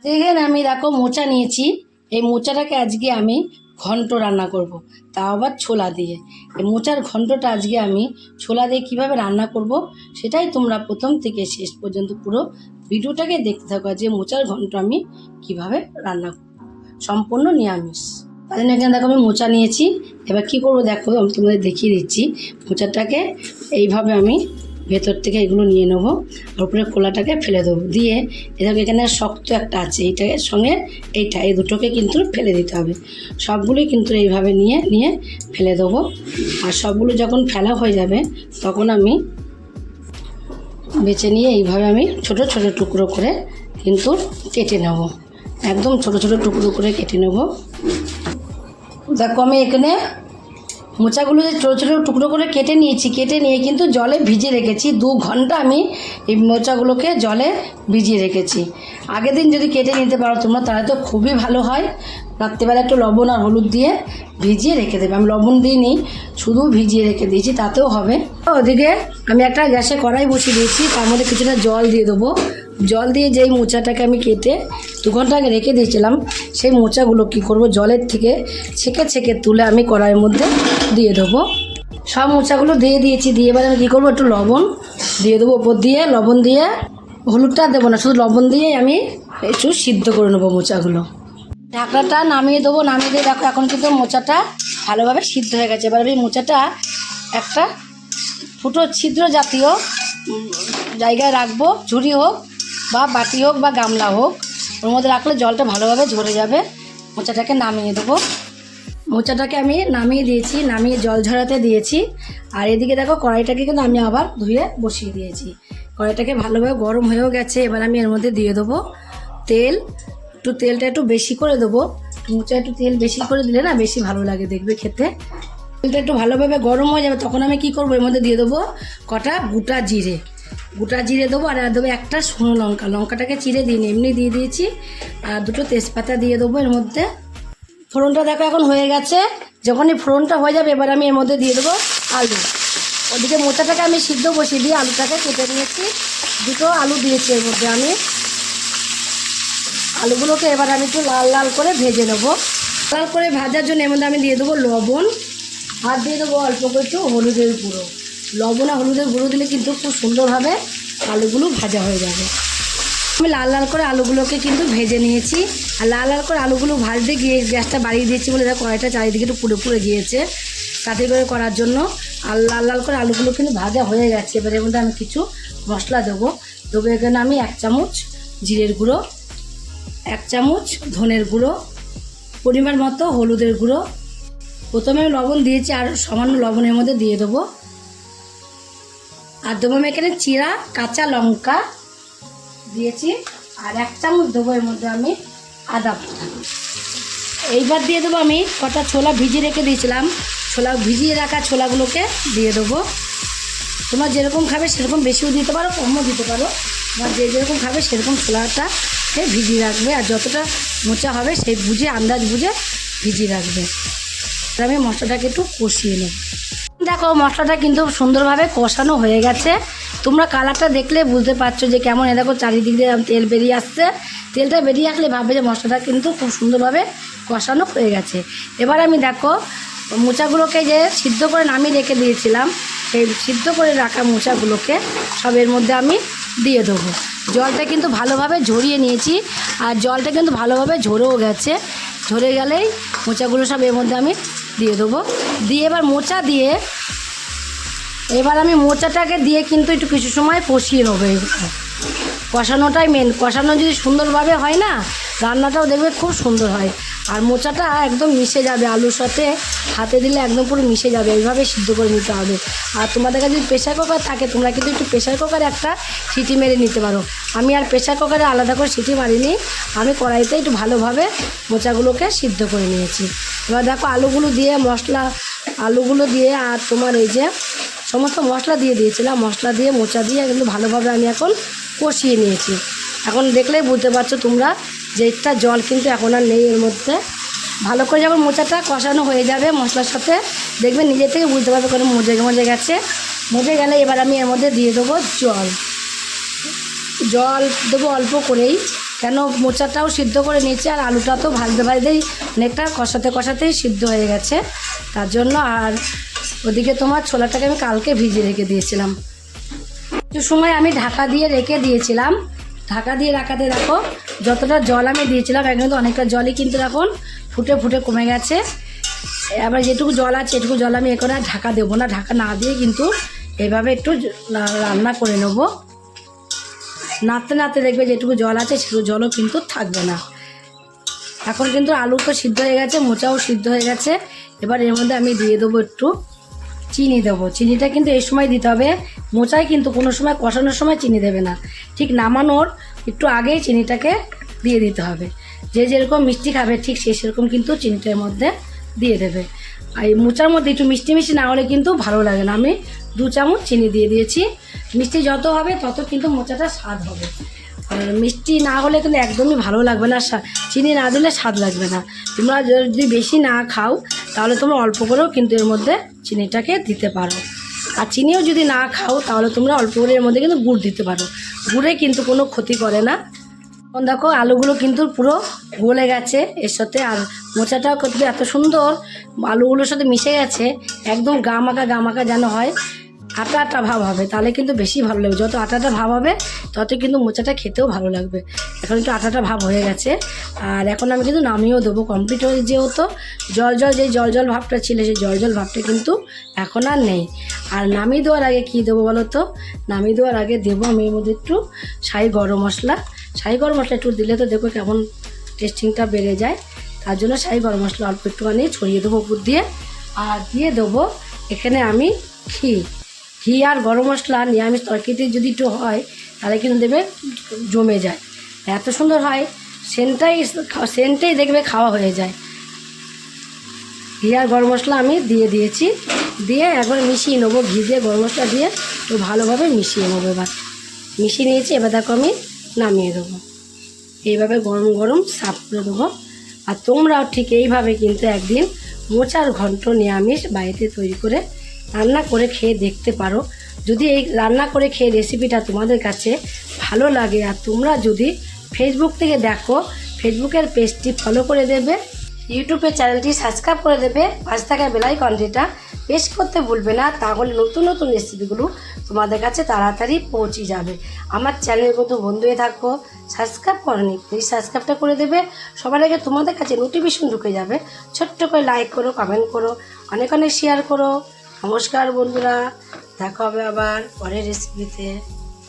দেখেন আমি দেখো মোচা নিয়েছি। এই মোচাটাকে আজকে আমি ঘন্ট রান্না করব, তাও আবার ছোলা দিয়ে। এই মোচার ঘন্টটা আজকে আমি ছোলা দিয়ে কীভাবে রান্না করব সেটাই তোমরা প্রথম থেকে শেষ পর্যন্ত পুরো ভিডিওটাকে দেখতে থাকো, যে মোচার ঘন্ট আমি কিভাবে রান্না করব, সম্পূর্ণ নিরামিষ। তাই জন্য এখানে দেখো আমি মোচা নিয়েছি। এবার কী করবো দেখো, আমি তোমাদের দেখিয়ে দিচ্ছি। মোচাটাকে এইভাবে আমি ভেতর থেকে এগুলো নিয়ে নেবো, আর উপরে খোলাটাকে ফেলে দেবো। দিয়ে এটাকে এখানে শক্ত একটা আছে, এইটার সঙ্গে এইটা, এই দুটোকে কিন্তু ফেলে দিতে হবে। সবগুলোই কিন্তু এইভাবে নিয়ে নিয়ে ফেলে দেবো। আর সবগুলো যখন ফেলা হয়ে যাবে তখন আমি বেছে নিয়ে এইভাবে আমি ছোট ছোট টুকরো করে কিন্তু কেটে নেব, একদম ছোট ছোট টুকরো করে কেটে নেব। দেখো আমি এখানে মোচাগুলো যে ছোটো ছোটো টুকরো করে কেটে নিয়েছি, কেটে নিয়ে কিন্তু জলে ভিজিয়ে রেখেছি। 2 ঘন্টা আমি এই মোচাগুলোকে জলে ভিজিয়ে রেখেছি। আগের দিন যদি কেটে নিতে পারো তোমরা তাহলে তো খুবই ভালো হয়। রাত্রিবেলা একটু লবণ আর হলুদ দিয়ে ভিজিয়ে রেখে দেবে। আমি লবণ দিইনি, শুধু ভিজিয়ে রেখে দিয়েছি, তাতেও হবে। ওদিকে আমি একটা গ্যাসে কড়াই বসিয়ে দিয়েছি, তার মধ্যে কিছুটা জল দিয়ে দেবো। জল দিয়ে যেই মোচাটাকে আমি কেটে 2 ঘন্টা আগে রেখে দিয়েছিলাম, সেই মোচাগুলো কী করব, জলের থেকে ছেঁকে ছেঁকে তুলে আমি কড়াইয়ের মধ্যে দিয়ে দেবো। সব মোচাগুলো দিয়ে দিয়েছি। দিয়ে এবার আমি কী করবো, একটু লবণ দিয়ে দেবো ওপর দিয়ে। লবণ দিয়ে, হলুদটা দেবো না, শুধু লবণ দিয়ে আমি একটু সিদ্ধ করে নেবো মোচাগুলো। ঢাকনাটা নামিয়ে দেবো। নামিয়ে দিয়ে দেখো এখন কিন্তু মোচাটা ভালোভাবে সিদ্ধ হয়ে গেছে। এবার আমি মোচাটা একটা ফুটো ছিদ্র জাতীয় জায়গায় রাখবো, ঝুড়ি হোক বা বাটি হোক বা গামলা হোক, ওর মধ্যে রাখলে জলটা ভালোভাবে ঝরে যাবে। মোচাটাকে নামিয়ে দেবো। মোচাটাকে আমি নামিয়ে দিয়েছি, নামিয়ে জল ঝরাতে দিয়েছি। আর এদিকে দেখো কড়াইটাকে কিন্তু আমি আবার ধুয়ে বসিয়ে দিয়েছি। কড়াইটাকে ভালোভাবে গরম হয়েও গেছে। এবার আমি এর মধ্যে দিয়ে দেবো তেল। তেলটা একটু বেশি করে দেবো। মোচা একটু তেল বেশি করে দিলে না বেশি ভালো লাগে দেখবে খেতে। তেলটা একটু ভালোভাবে গরম হয়ে যাবে, তখন আমি কি করবো, এর মধ্যে দিয়ে দেবো কটা গোটা জিরে। গোটা জিরে দেবো, আর দেবো একটা শুকনো লঙ্কা। লঙ্কাটাকে চিড়ে দিই, এমনি দিয়ে দিয়েছি। আর 2টো তেজপাতা দিয়ে দেবো এর মধ্যে। ফোড়নটা দেখো এখন হয়ে গেছে। যখনই ফোড়নটা হয়ে যাবে এবার আমি এর মধ্যে দিয়ে দেবো আলু। ওদিকে মোচাটাকে আমি সিদ্ধ বসিয়ে দিয়ে আলুটাকে কেটে নিয়েছি। 2টো আলু দিয়েছি এর মধ্যে আমি। আলুগুলোকে এবার আমি একটু লাল লাল করে ভেজে নেবো। লাল করে ভাজার জন্য এর মধ্যে আমি দিয়ে দেবো লবণ, আর দিয়ে দেবো অল্প করে একটু হলুদের গুঁড়ো। লবণ আর হলুদের গুঁড়ো দিলে কিন্তু খুব সুন্দরভাবে আলুগুলো ভাজা হয়ে যাবে। আমি লাল লাল করে আলুগুলোকে কিন্তু ভেজে নিয়েছি। আর লাল লাল করে আলুগুলো ভাজতে গিয়ে গ্যাসটা বাড়িয়ে দিয়েছি বলে দেখো কড়াইটা চারিদিকে একটু পুড়ে পুড়ে গিয়েছে। তাতে করে করার জন্য আর লাল লাল করে আলুগুলো কিন্তু ভাজা হয়ে গেছে। এবার এর মধ্যে আমি কিছু মশলা দেবো। এখানে আমি 1 চামচ জিরের গুঁড়ো, 1 চামচ ধনের গুঁড়ো, পরিমাণ মতো হলুদের গুঁড়ো। প্রথমে আমি লবণ দিয়েছি, আর সামান্য লবণের মধ্যে দিয়ে দেবো। আর দেবো আমি এখানে চিরা কাঁচা লঙ্কা দিয়েছি। আর 1 চামচ দেবো এর মধ্যে আমি আদা বাটা। এইবার দিয়ে দেবো আমি কটা ছোলা ভিজিয়ে রেখে দিয়েছিলাম। ভিজিয়ে রাখা ছোলাগুলোকে দিয়ে দেবো। তোমরা যেরকম খাবে সেরকম বেশিও দিতে পারো, কমও দিতে পারো। বা যে যেরকম খাবে সেরকম ছোলাটাকে ভিজিয়ে রাখবে। আর যতটা মোচা হবে সেই বুঝে, আন্দাজ বুঝে ভিজিয়ে রাখবে। আমি মশলাটাকে একটু কষিয়ে নেব। দেখো মশলাটা কিন্তু সুন্দরভাবে কষানো হয়ে গেছে। তোমরা কালারটা দেখলে বুঝতে পারছো যে কেমন। দেখো চারিদিক দিয়ে তেল বেরিয়ে আসছে। তেলটা বেরিয়ে আসলে ভাববে যে মশলাটা কিন্তু খুব সুন্দরভাবে কষানো হয়ে গেছে। এবার আমি দেখো মোচাগুলোকে যে সিদ্ধ করে নামিয়ে রেখে দিয়েছিলাম, সেই সিদ্ধ করে রাখা মোচাগুলোকে সব এর মধ্যে আমি দিয়ে দেবো। জলটা কিন্তু ভালোভাবে ঝরিয়ে নিয়েছি, আর জলটা কিন্তু ভালোভাবে ঝরেও গেছে। ঝরে গেলেই মোচাগুলো সব এর মধ্যে আমি দিয়ে দেবো। দিয়ে এবার আমি মোচাটাকে দিয়ে কিন্তু একটু কিছু সময় কষিয়ে নেবো। কষানোটাই মেন। কষানো যদি সুন্দরভাবে হয় না, রান্নাটাও দেখবে খুব সুন্দর হয়। আর মোচাটা একদম মিশে যাবে আলুর সাথে, হাতে দিলে একদম পুরো মিশে যাবে। এইভাবে সিদ্ধ করে নিতে হবে। আর তোমাদের কাছে যদি প্রেশার কুকার থাকে তোমরা কিন্তু একটু প্রেশার কুকারে একটা সিটি মেরে নিতে পারো। আমি আর প্রেশার কুকারে আলাদা করে সিটি মারিনি, আমি কড়াইতে একটু ভালোভাবে মোচাগুলোকে সিদ্ধ করে নিয়েছি। এবার দেখো আলুগুলো দিয়ে আর তোমার এই যে সমস্ত মশলা দিয়ে দিয়েছিলাম, মশলা দিয়ে মোচা দিয়ে কিন্তু ভালোভাবে আমি এখন কষিয়ে নিয়েছি। এখন দেখলেই বুঝতে পারছো তোমরা যে একটা জল কিন্তু এখন আর নেই এর মধ্যে। ভালো করে যখন মোচাটা কষানো হয়ে যাবে মশলার সাথে, দেখবে নিজে থেকে বুঝতে পারবে কোনো মজে গেছে। মজে গেলে এবার আমি এর মধ্যে দিয়ে দেবো জল দেবো অল্প করেই। কেন মোচাটাও সিদ্ধ করে নিয়েছি আর আলুটা তো ভাজতে ভাজতেই অনেকটা কষাতেই সিদ্ধ হয়ে গেছে, তার জন্য। আর ওদিকে তোমার ছোলাটাকে আমি কালকে ভিজিয়ে রেখে দিয়েছিলাম। একটু সময় আমি ঢাকা দিয়ে রেখে দিয়েছিলাম। ঢাকা দিয়ে রাখাতে দেখো যতটা জল আমি দিয়েছিলাম এখন কিন্তু অনেকটা জলই কিন্তু এখন ফুটে ফুটে কমে গেছে। এবার যেটুকু জল আছে এটুকু জল আমি এখন আর ঢাকা দেবো না, ঢাকা না দিয়ে কিন্তু এভাবে একটু রান্না করে নেবো। নাড়তে নাড়তে দেখবে যেটুকু জল আছে সেটুকু জলও কিন্তু থাকবে না। এখন কিন্তু আলু তো সিদ্ধ হয়ে গেছে, মোচাও সিদ্ধ হয়ে গেছে। এবার এর মধ্যে আমি দিয়ে দেবো একটু চিনি দেবো। চিনিটা কিন্তু এই সময় দিতে হবে, মোচায় কিন্তু কোনো সময় কষানোর সময় চিনি দেবে না, ঠিক নামানোর একটু আগেই চিনিটাকে দিয়ে দিতে হবে। যে যেরকম মিষ্টি খাবে ঠিক সেরকম কিন্তু চিনিটার মধ্যে দিয়ে দেবে। আর এই মোচার মধ্যে একটু মিষ্টি মিষ্টি না হলে কিন্তু ভালো লাগে না। আমি 2 চামচ চিনি দিয়ে দিয়েছি। মিষ্টি যত হবে তত কিন্তু মোচাটা স্বাদ হবে, আর মিষ্টি না হলে কিন্তু একদমই ভালো লাগবে না, চিনি না দিলে স্বাদ লাগবে না। তোমরা যদি বেশি না খাও তাহলে তোমরা অল্প করেও কিন্তু এর মধ্যে চিনিটাকে দিতে পারো। আর চিনিও যদি না খাও তাহলে তোমরা অল্প করে এর মধ্যে কিন্তু গুড় দিতে পারো, গুড়ে কিন্তু কোনো ক্ষতি করে না। এখন দেখো আলুগুলো কিন্তু পুরো গলে গেছে এর সাথে, আর মোচাটাও কিন্তু এত সুন্দর আলুগুলোর সাথে মিশে গেছে, একদম গামাকা যেন হয়, আটা আটা ভাব হবে, তাহলে কিন্তু বেশি ভালো লাগবে। যত আটাটা ভাব হবে তত কিন্তু মোচাটা খেতেও ভালো লাগবে। এখন একটু আটাটা ভাব হয়ে গেছে, আর এখন আমি কিন্তু নামিয়েও দেবো। কমপ্লিট হয়ে যেহেতু জল ভাবটা ছিল সেই জল ভাবটা কিন্তু এখন আর নেই। আর নামিয়ে দেওয়ার আগে কী দেবো বলো তো? নামিয়ে দেওয়ার আগে দেবো আমি এর মধ্যে একটু শাহি গরম মশলা একটু দিলে তো দেখো কেমন টেস্টিংটা বেড়ে যায়, তার জন্য শাহি গরম মশলা অল্প একটুখানি ছড়িয়ে দেবো উপর দিয়ে। আর দিয়ে দেবো এখানে আমি ঘি আর গরম মশলা নিরামিষ তরকারিতে যদি একটু হয় তাহলে কিন্তু দেবে জমে যায়, এত সুন্দর হয়, সেন্টটাই দেখবে খাওয়া হয়ে যায়। ঘি আর গরম মশলা আমি দিয়ে দিয়েছি, দিয়ে একবার মিশিয়ে নেবো। ঘি দিয়ে গরম মশলা দিয়ে একটু ভালোভাবে মিশিয়ে নেবো। এবার মিশিয়ে নিয়েছি, এবার দেখো আমি নামিয়ে দেবো। এইভাবে গরম গরম সার্ভ করে দেবো। আর তোমরাও ঠিক এইভাবে কিন্তু একদিন মোচার ঘন্ট নিরামিষ বাড়িতে তৈরি করে রান্না করে খেয়ে দেখতে পারো। যদি এই রান্না করে খেয়ে রেসিপিটা তোমাদের কাছে ভালো লাগে আর তোমরা যদি ফেসবুক থেকে দেখো, ফেসবুকের পেজটি ফলো করে দেবে, ইউটিউবের চ্যানেলটি সাবস্ক্রাইব করে দেবে, পাশে থাকা বেল আইকনটা প্রেস করতে ভুলবে না, তাহলে নতুন নতুন রেসিপিগুলো তোমাদের কাছে তাড়াতাড়ি পৌঁছে যাবে। আমার চ্যানেল কিন্তু বন্ধু হয়ে থাকো, সাবস্ক্রাইব করনি প্লিজ সাবস্ক্রাইবটা করে দেবে, সবার আগে তোমাদের কাছে নোটিফিকেশন ঢুকে যাবে। ছোট্ট করে লাইক করো, কমেন্ট করো, অনেক শেয়ার করো। নমস্কার বন্ধুরা, দেখা হবে আবার পরের রেসিপিতে।